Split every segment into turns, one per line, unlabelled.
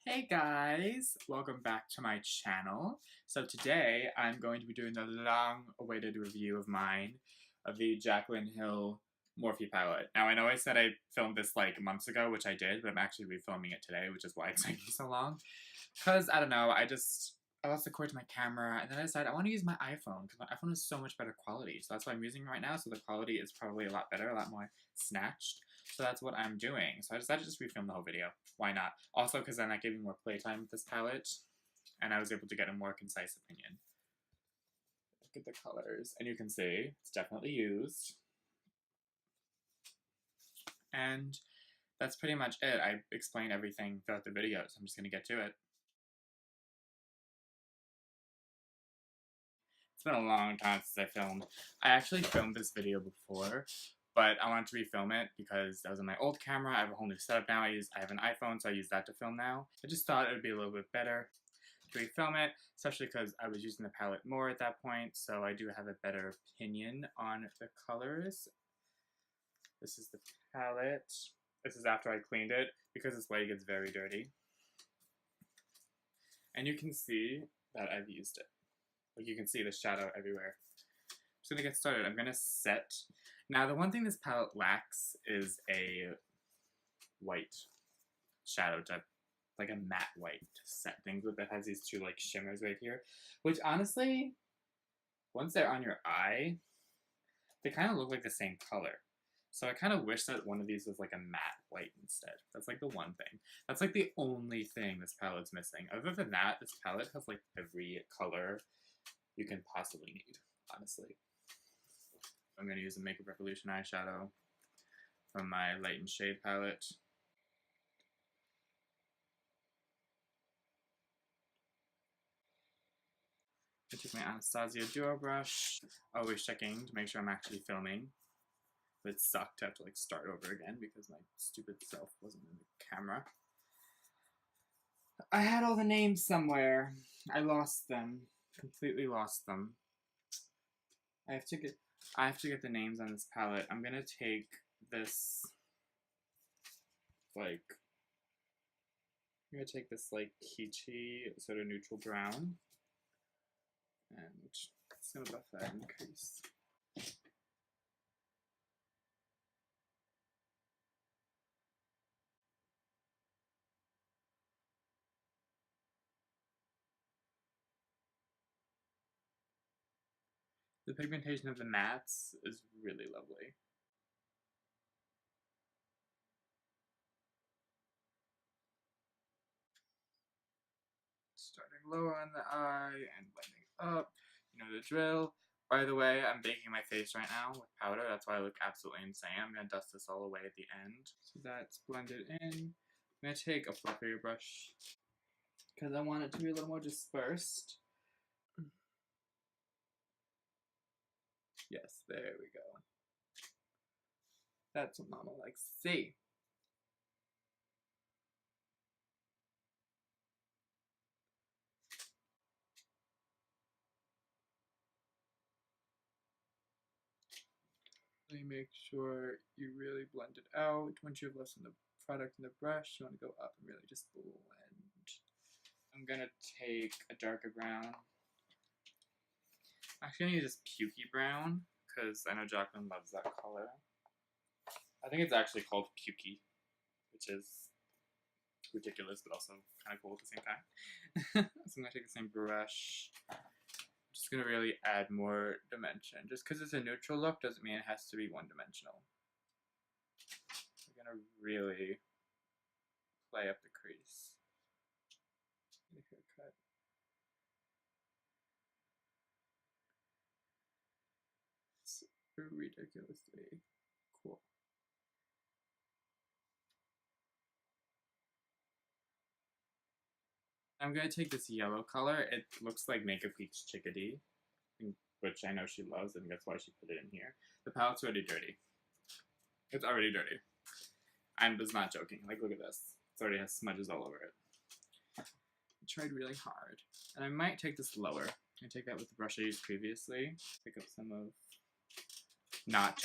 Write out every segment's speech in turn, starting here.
Hey guys, welcome back to my channel. So today I'm going to be doing the long-awaited review of mine of the Jaclyn Hill Morphe palette. Now I know I said I filmed this like months ago, which I did, but I'm actually refilming it today, which is why it's taking so long. Because, I don't know, I lost the cord to my camera, and then I decided I want to use my iPhone, because my iPhone is so much better quality. So that's what I'm using right now, so the quality is probably a lot better, a lot more snatched. So that's what I'm doing. So I decided to just refilm the whole video. Why not? Also, because then that gave me more playtime with this palette, and I was able to get a more concise opinion. Look at the colors, and you can see it's definitely used. And that's pretty much it. I explained everything throughout the video, so I'm just going to get to it. It's been a long time since I filmed. I actually filmed this video before, but I wanted to refilm it because that was on my old camera. I have a whole new setup now. I have an iPhone, so I use that to film now. I just thought it would be a little bit better to refilm it, especially because I was using the palette more at that point, so I do have a better opinion on the colors. This is the palette. This is after I cleaned it. Because it's white, it gets very dirty. And you can see that I've used it. Like, you can see the shadow everywhere. I'm just gonna get started. I'm gonna set. Now, the one thing this palette lacks is a white shadow to, like a matte white to set things with. It has these two, like, shimmers right here, which honestly, once they're on your eye, they kind of look like the same color. So I kind of wish that one of these was like a matte white instead. That's like the one thing. That's like the only thing this palette's missing. Other than that, this palette has like every color you can possibly need, honestly. I'm going to use a Makeup Revolution eyeshadow from my Light and Shade palette. I took my Anastasia Duo brush, always checking to make sure I'm actually filming. But it sucked to have to like start over again because my stupid self wasn't in the camera. I had all the names somewhere. I lost them. Completely lost them. I have to get the names on this palette. I'm gonna take this like peachy sort of neutral brown and just gonna buff that in the crease. The pigmentation of the mattes is really lovely. Starting lower on the eye and blending up. You know the drill. By the way, I'm baking my face right now with powder. That's why I look absolutely insane. I'm going to dust this all away at the end. So that's blended in. I'm going to take a fluffier brush because I want it to be a little more dispersed. Yes, there we go. That's what Mama likes to see. Really make sure you really blend it out. Once you have less of the product in the brush, you want to go up and really just blend. I'm gonna take a darker brown. I'm actually gonna use this Pukey brown because I know Jaclyn loves that color. I think it's actually called Pukey, which is ridiculous but also kind of cool at the same time. So I'm gonna take the same brush. I'm just gonna really add more dimension. Just because it's a neutral look doesn't mean it has to be one-dimensional. We're gonna really play up the crease. Get a haircut. It's ridiculously cool. I'm gonna take this yellow color. It looks like Makeup Geek's Chickadee, which I know she loves, and that's why she put it in here. The palette's already dirty. It's already dirty. I'm just not joking. Like, look at this. It already has smudges all over it. I tried really hard. And I might take this lower. I take that with the brush I used previously. Pick up some of not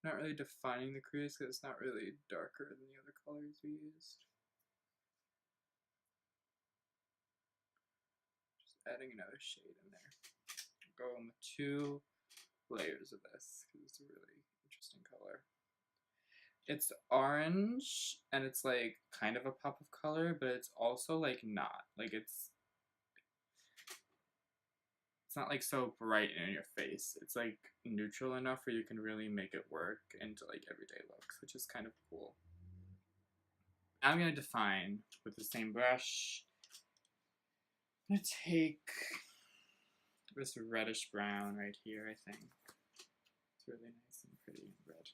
Not really defining the crease because it's not really darker than the other colors we used. Just adding another shade in there. Go in with 2 layers of this because it's a really interesting color. It's orange and it's like kind of a pop of color, but it's also like not. Like it's not like so bright in your face. It's like neutral enough where you can really make it work into like everyday looks, which is kind of cool. Now I'm going to define with the same brush. I'm going to take this reddish brown right here, I think. It's really nice and pretty and red.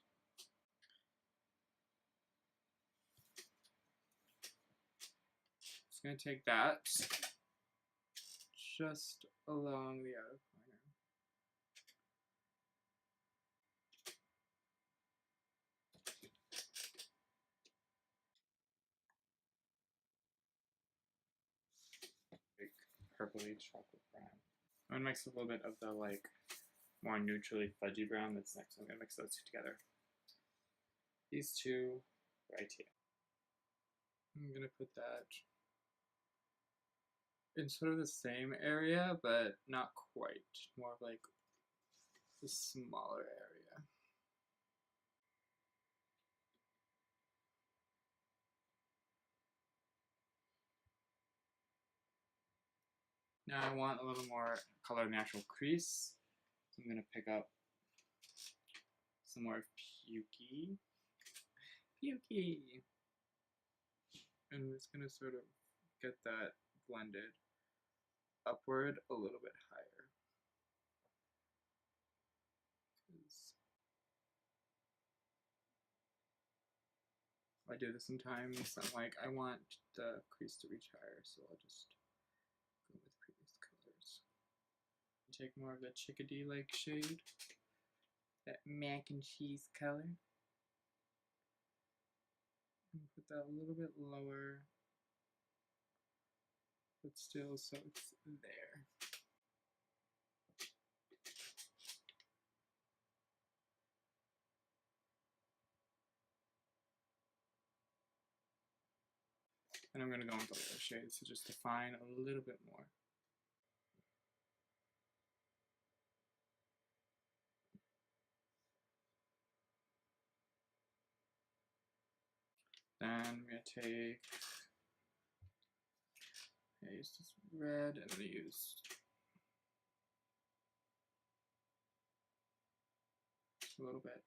Just going to take that just along the outer corner. Like purpley chocolate brown. I'm gonna mix a little bit of the like more neutrally fudgy brown that's next. I'm gonna mix those 2 together. These 2 right here. I'm gonna put that in sort of the same area, but not quite. More of like the smaller area. Now I want a little more color in the actual crease. So I'm gonna pick up some more Pukey. And I'm just gonna sort of get that blended upward a little bit higher. I do this sometimes. I'm like, I want the crease to reach higher, so I'll just go with previous colors. Take more of the chickadee-like shade, that mac and cheese color, and put that a little bit lower, but still so it's there. And I'm going to go with the other shades to just define a little bit more. Then I'm going to take, I use this red, and I'm going to use a little bit.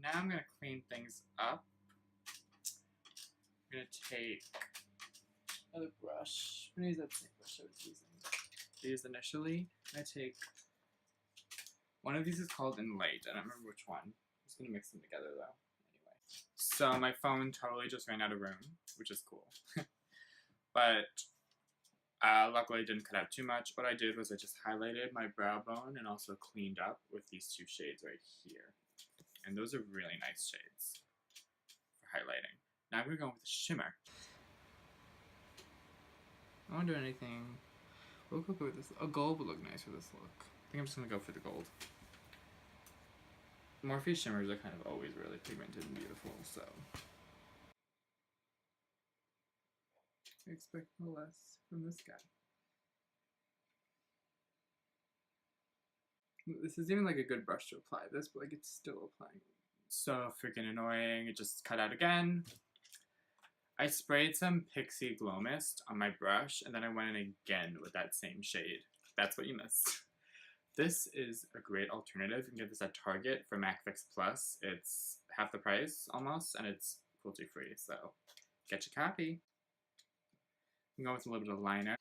Now I'm going to clean things up. I'm going to take another brush. I'm going to use that same brush I was used initially. I take one of these is called Enlight. I don't remember which one. I'm just going to mix them together though. Anyway. So my phone totally just ran out of room, which is cool. But luckily I didn't cut out too much. What I did was I just highlighted my brow bone and also cleaned up with these 2 shades right here. And those are really nice shades for highlighting. Now I'm going to go with a shimmer. I won't do anything. We'll go with this. A gold would look nice for this look. I think I'm just going to go for the gold. Morphe shimmers are kind of always really pigmented and beautiful, so I expect no less from this guy. This is even like a good brush to apply this, but like it's still applying. So freaking annoying. It just cut out again. I sprayed some Pixi Glow Mist on my brush, and then I went in again with that same shade. That's what you missed. This is a great alternative. You can get this at Target for M.F.E.O Plus. It's half the price almost, and it's cruelty free, so get your copy. I'm going with a little bit of liner.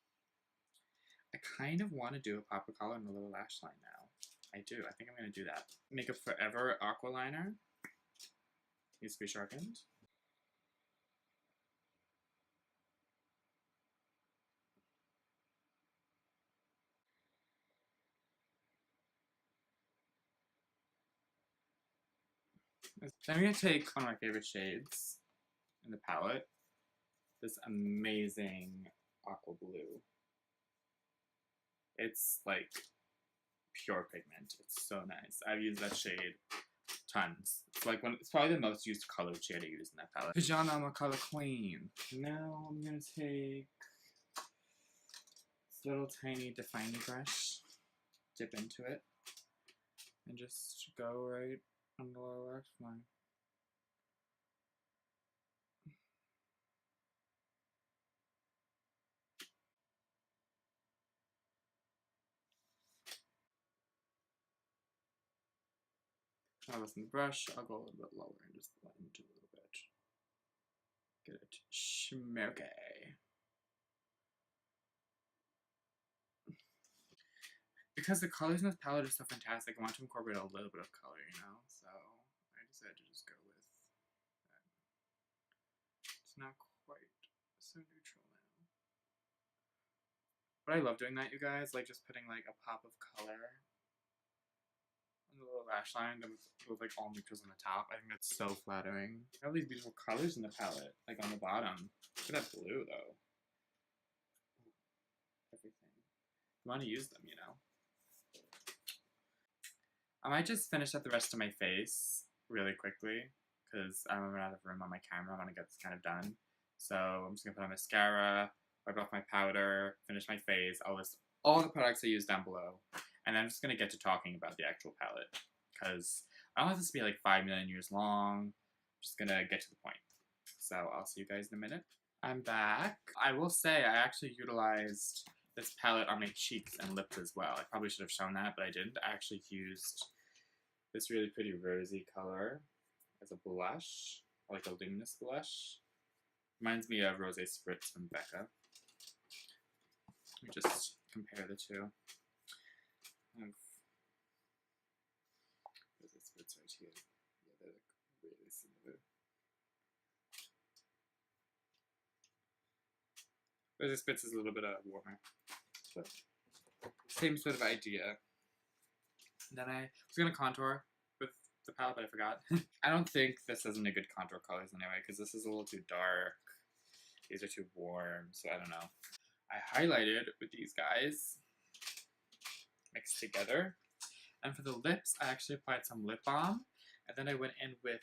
I kind of want to do a pop of color and a little lash line now. I do. I think I'm going to do that. Up Forever Aqua Liner. Needs to be sharpened. So I'm going to take one of my favorite shades in the palette. This amazing aqua blue. It's like pure pigment. It's so nice. I've used that shade tons. It's like it's probably the most used colored shade I use in that palette. Because y'all know I'm a color queen. Now I'm going to take this little tiny defining brush, dip into it, and just go right on the lower lash line. I'll listen the brush, I'll go a little bit lower and just blend a little bit. Get it smoky. Because the colors in this palette are so fantastic, I want to incorporate a little bit of color, you know? So I decided to just go with that. It's not quite so neutral now. But I love doing that, you guys, like just putting like a pop of color on the little lash line with like all neutrals on the top. I think that's so flattering. I have these beautiful colors in the palette, like on the bottom. Look at that blue though. Everything. You want to use them, you know? I might just finish up the rest of my face really quickly because I'm running out of room on my camera. I want to get this kind of done. So I'm just going to put on mascara, wipe off my powder, finish my face. I'll list all the products I use down below. And then I'm just going to get to talking about the actual palette because I don't want this to be like 5 million years long. I'm just going to get to the point. So I'll see you guys in a minute. I'm back. I will say I actually utilized this palette on my cheeks and lips as well. I probably should have shown that, but I didn't. I actually used this really pretty rosy color as a blush, like a luminous blush. Reminds me of Rosé Spritz from Becca. Let me just compare the two. I have Rosé Spritz right here. Yeah, they look really similar. Rosé Spritz is a little bit warmer. But same sort of idea. Then I was going to contour with the palette, but I forgot. I don't think this is any good contour colors anyway, because this is a little too dark. These are too warm, so I don't know. I highlighted with these guys mixed together. And for the lips, I actually applied some lip balm, and then I went in with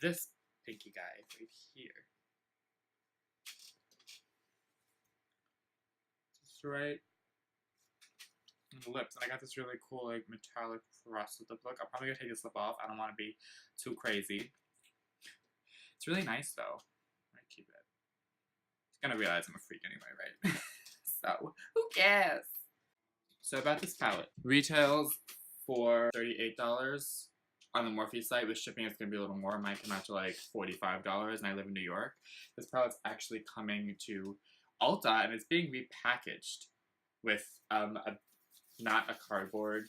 this pinky guy right here. Just right on the lips, and I got this really cool like metallic frosted lip look. I'm probably gonna take this lip off. I don't want to be too crazy. It's really nice though. I keep it. He's gonna realize I'm a freak anyway, right? So who cares? So about this palette, retails for $38 on the Morphe site. With shipping, it's gonna be a little more. Mine came out to like $45, and I live in New York. This palette's actually coming to Ulta, and it's being repackaged with not a cardboard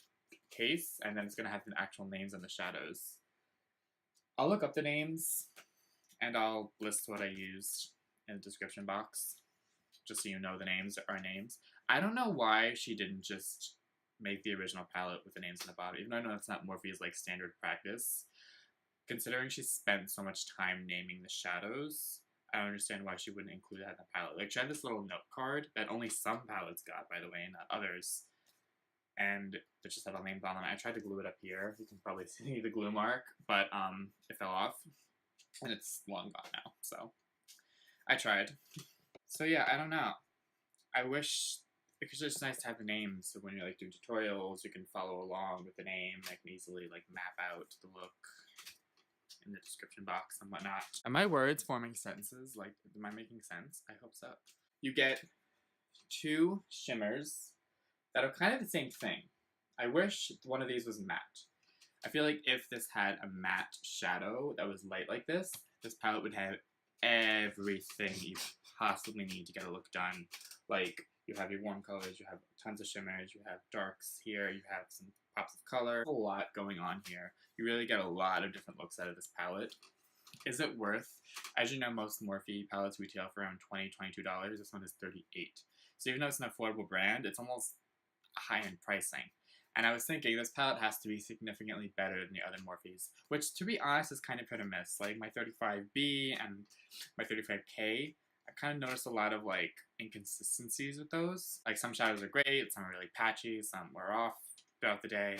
case, and then it's going to have the actual names on the shadows. I'll look up the names, and I'll list what I used in the description box, just so you know the names are names. I don't know why she didn't just make the original palette with the names on the bottom, even though I know that's not Morphe's like standard practice. Considering she spent so much time naming the shadows, I don't understand why she wouldn't include that in the palette. Like, she had this little note card that only some palettes got, by the way, not others. And it just had all names on them. I tried to glue it up here. You can probably see the glue mark, but it fell off. And it's long gone now, so I tried. So yeah, I don't know. I wish, because it's nice to have the names, so when you're like doing tutorials, you can follow along with the name. I can easily like map out the look in the description box and whatnot. Are my words forming sentences? Like, am I making sense? I hope so. You get two shimmers that are kind of the same thing. I wish one of these was matte. I feel like if this had a matte shadow that was light like this palette would have everything you possibly need to get a look done. Like, you have your warm colors, you have tons of shimmers, you have darks here, you have some pops of color. A lot going on here. You really get a lot of different looks out of this palette. Is it worth? As you know, most Morphe palettes retail for around $20, $22. This one is $38. So even though it's an affordable brand, it's almost high-end pricing. And I was thinking this palette has to be significantly better than the other Morphes, which to be honest is kind of hit or miss. Like my 35B and my 35K, I kind of noticed a lot of like inconsistencies with those. Like some shadows are great, some are really patchy, some wear off throughout the day.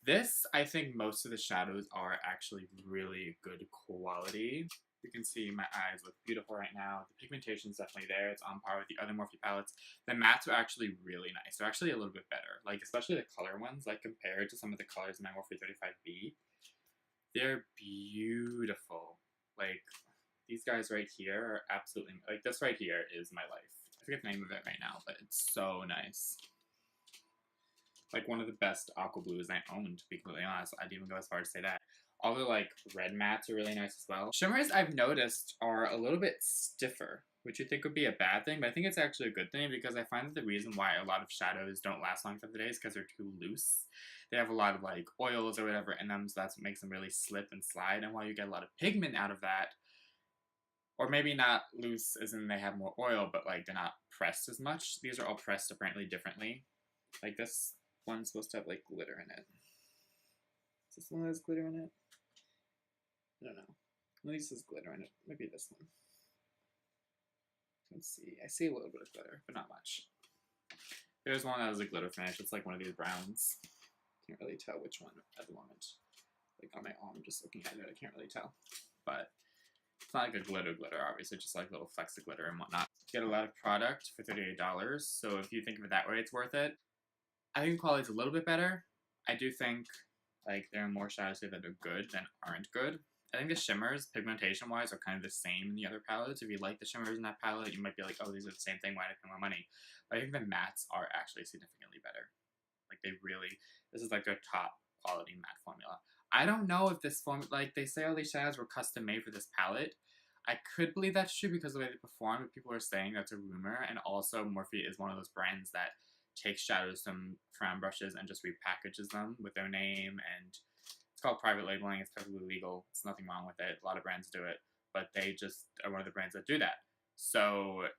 This, I think most of the shadows are actually really good quality. You can see my eyes look beautiful right now. The pigmentation is definitely there. It's on par with the other Morphe palettes. The mattes are actually really nice. They're actually a little bit better. Like, especially the color ones, like compared to some of the colors in my Morphe 35B. They're beautiful. Like, these guys right here are absolutely... Like, this right here is my life. I forget the name of it right now, but it's so nice. Like, one of the best aqua blues I own, to be completely honest. I'd even go as far as to say that. All the, like, red mattes are really nice as well. Shimmers, I've noticed, are a little bit stiffer, which you think would be a bad thing, but I think it's actually a good thing because I find that the reason why a lot of shadows don't last long throughout the day is because they're too loose. They have a lot of, like, oils or whatever in them, so that's what makes them really slip and slide, and while you get a lot of pigment out of that, or maybe not loose as in they have more oil, but, like, they're not pressed as much. These are all pressed apparently differently. Like, this one's supposed to have, like, glitter in it. Is this one that has glitter in it? I don't know. At least there's glitter in it. Maybe this one. Let's see. I see a little bit of glitter, but not much. There's one that has a glitter finish. It's like one of these browns. Can't really tell which one at the moment. Like on my arm, just looking at it, I can't really tell. But it's not like a glitter, obviously, just like little flecks of glitter and whatnot. You get a lot of product for $38, so if you think of it that way, it's worth it. I think the quality's a little bit better. I do think like there are more shadows here that are good than aren't good. I think the shimmers, pigmentation-wise, are kind of the same in the other palettes. If you like the shimmers in that palette, you might be like, oh, these are the same thing, why did I pay more money? But I think the mattes are actually significantly better. Like, they really, this is like their top quality matte formula. I don't know if this formula, like, they say all these shadows were custom made for this palette. I could believe that's true because of the way they perform, but people are saying that's a rumor, and also Morphe is one of those brands that takes shadows from brushes and just repackages them with their name, and it's called private labeling. It's perfectly legal. It's nothing wrong with it. A lot of brands do it, but they just are one of the brands that do that. So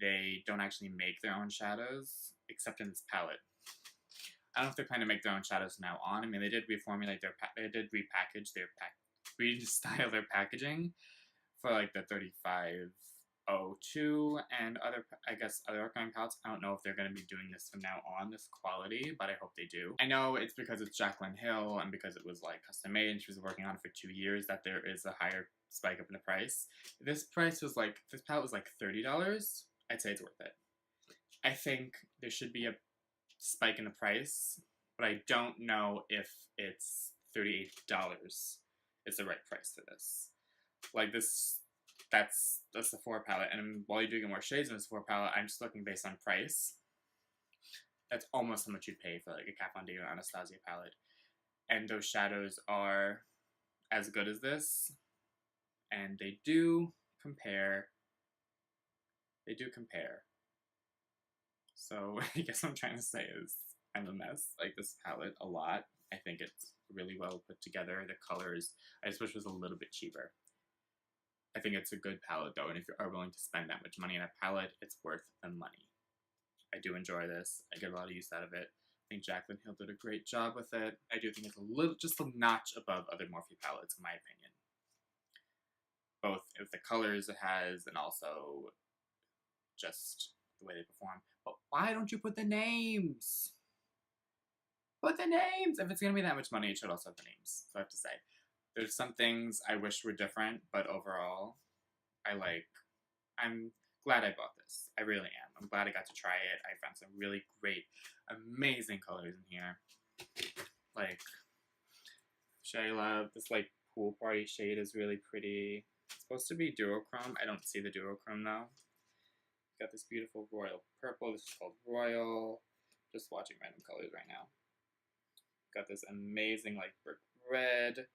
they don't actually make their own shadows, except in this palette. I don't know if they plan to make their own shadows from now on. I mean, they did reformulate their, they did repackage their, restyle their packaging for like the 3502 and other, I guess, other upcoming palettes. I don't know if they're going to be doing this from now on, this quality, but I hope they do. I know it's because it's Jaclyn Hill and because it was like custom made and she was working on it for 2 years that there is a higher spike up in the price. This price was like, this palette was like $30. I'd say it's worth it. I think there should be a spike in the price, but I don't know if it's $38 is the right price for this. Like this, that's the Sephora palette, and while you're doing more shades in the Sephora palette, I'm just looking based on price. That's almost how much you'd pay for like a Kat Von D or Anastasia palette, and those shadows are as good as this, and they do compare. They do compare. So I guess what I'm trying to say is I'm a mess. Like this palette a lot. I think it's really well put together. The colors, I just wish it was a little bit cheaper. I think it's a good palette though, and if you are willing to spend that much money on a palette, it's worth the money. I do enjoy this. I get a lot of use out of it. I think Jaclyn Hill did a great job with it. I do think it's a little, just a notch above other Morphe palettes in my opinion. Both with the colors it has and also just the way they perform. But why don't you put the names? Put the names! If it's gonna be that much money, it should also have the names. So I have to say. There's some things I wish were different, but overall, I'm glad I bought this. I really am. I'm glad I got to try it. I found some really great, amazing colors in here. Like, shade I love. This, like, pool party shade is really pretty. It's supposed to be duochrome. I don't see the duochrome, though. Got this beautiful royal purple. This is called Royal. Just watching random colors right now. Got this amazing, like, brick red.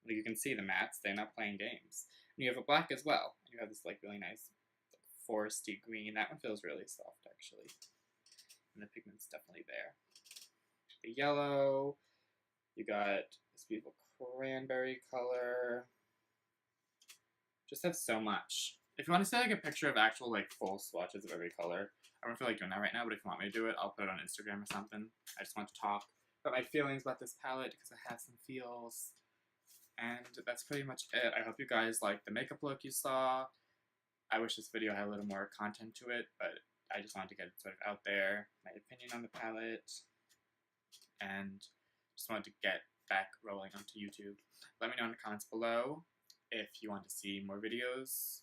You can see the mattes, they're not playing games. And you have a black as well. You have this like really nice like, foresty green. That one feels really soft actually. And the pigment's definitely there. The yellow. You got this beautiful cranberry color. Just have so much. If you want to see like a picture of actual like full swatches of every color, I don't feel like doing that right now, but if you want me to do it, I'll put it on Instagram or something. I just want to talk. about my feelings about this palette because I have some feels. And that's pretty much it. I hope you guys liked the makeup look you saw. I wish this video had a little more content to it, but I just wanted to get it sort of out there, my opinion on the palette, and just wanted to get back rolling onto YouTube. Let me know in the comments below if you want to see more videos,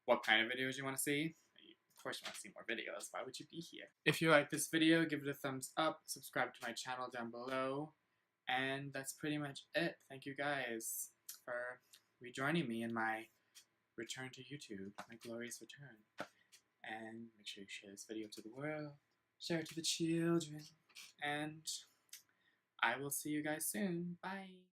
what kind of videos you want to see. Of course you want to see more videos, why would you be here? If you like this video, give it a thumbs up, subscribe to my channel down below, and that's pretty much it. Thank you guys for rejoining me in my return to YouTube, my glorious return. And make sure you share this video to the world, share it to the children, and I will see you guys soon. Bye!